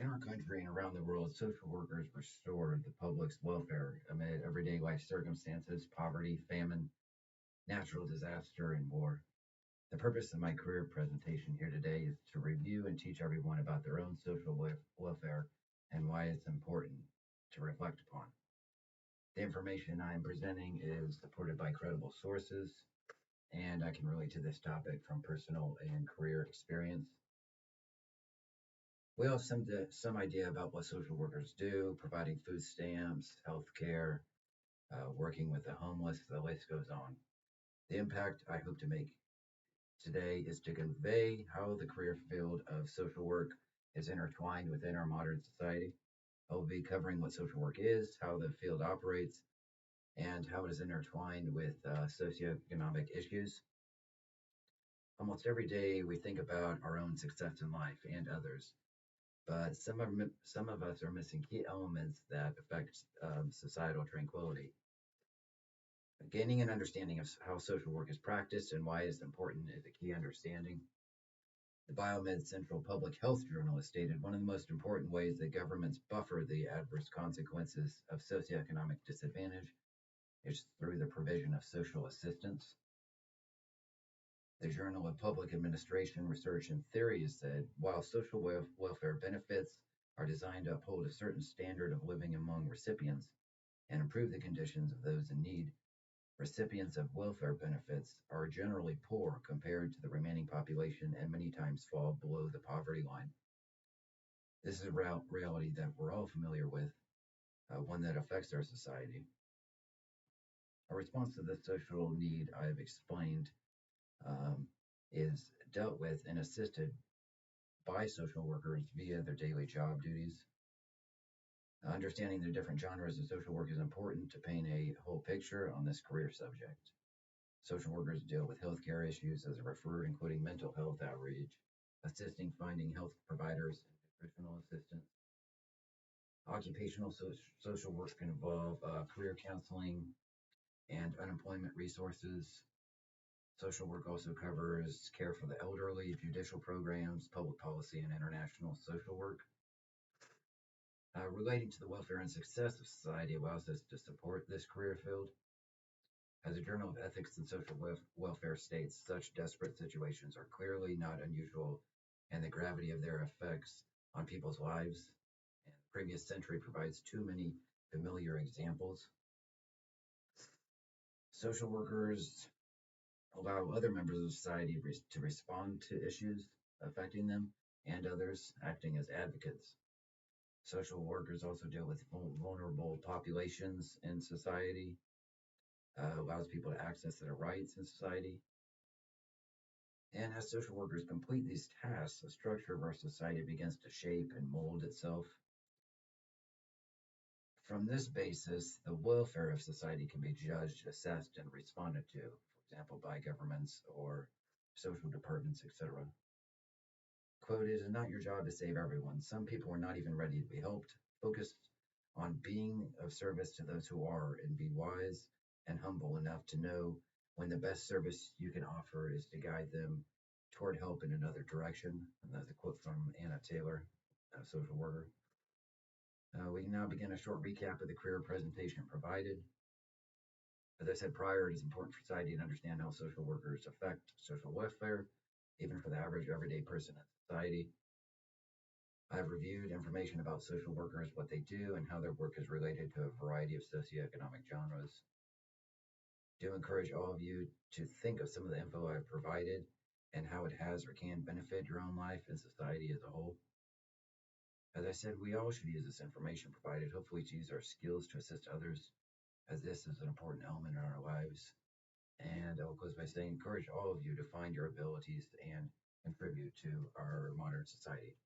In our country and around the world, social workers restore the public's welfare amid everyday life circumstances, poverty, famine, natural disaster, and war. The purpose of my career presentation here today is to review and teach everyone about their own social welfare and why it's important to reflect upon. The information I am presenting is supported by credible sources, and I can relate to this topic from personal and career experience. We all have some idea about what social workers do, providing food stamps, health care, working with the homeless, the list goes on. The impact I hope to make today is to convey how the career field of social work is intertwined within our modern society. I will be covering what social work is, how the field operates, and how it is intertwined with socioeconomic issues. Almost every day we think about our own success in life and others, but some of us are missing key elements that affect societal tranquility. Gaining an understanding of how social work is practiced and why it's important is a key understanding. The Biomed Central Public Health Journal has stated one of the most important ways that governments buffer the adverse consequences of socioeconomic disadvantage is through the provision of social assistance. The Journal of Public Administration Research and Theory has said while social welfare benefits are designed to uphold a certain standard of living among recipients and improve the conditions of those in need, recipients of welfare benefits are generally poor compared to the remaining population and many times fall below the poverty line. This is a reality that we're all familiar with, one that affects our society. A response to the social need I've explained is dealt with and assisted by social workers via their daily job duties. Understanding the different genres of social work is important to paint a whole picture on this career subject. Social workers deal with healthcare issues as referred, including mental health outreach, assisting finding health providers and nutritional assistance. Occupational social work can involve career counseling and unemployment resources. Social work also covers care for the elderly, judicial programs, public policy, and international social work. Relating to the welfare and success of society allows us to support this career field. As the Journal of Ethics and Social Welfare states, such desperate situations are clearly not unusual, and the gravity of their effects on people's lives and the previous century provides too many familiar examples. Social workers allow other members of society to respond to issues affecting them and others, acting as advocates. Social workers also deal with vulnerable populations in society, allows people to access their rights in society. And as social workers complete these tasks, the structure of our society begins to shape and mold itself. From this basis, the welfare of society can be judged, assessed, and responded to, for example, by governments or social departments, etc. Quote, it is not your job to save everyone. Some people are not even ready to be helped. Focus on being of service to those who are, and be wise and humble enough to know when the best service you can offer is to guide them toward help in another direction. And that's a quote from Anna Taylor, a social worker. We can now begin a short recap of the career presentation provided. As I said prior, it is important for society to understand how social workers affect social welfare, even for the average everyday person in society. I've reviewed information about social workers, what they do, and how their work is related to a variety of socioeconomic genres. Do encourage all of you to think of some of the info I've provided and how it has or can benefit your own life and society as a whole. As I said, we all should use this information provided, hopefully to use our skills to assist others, as this is an important element in our lives. And I'll close by saying, encourage all of you to find your abilities and contribute to our modern society.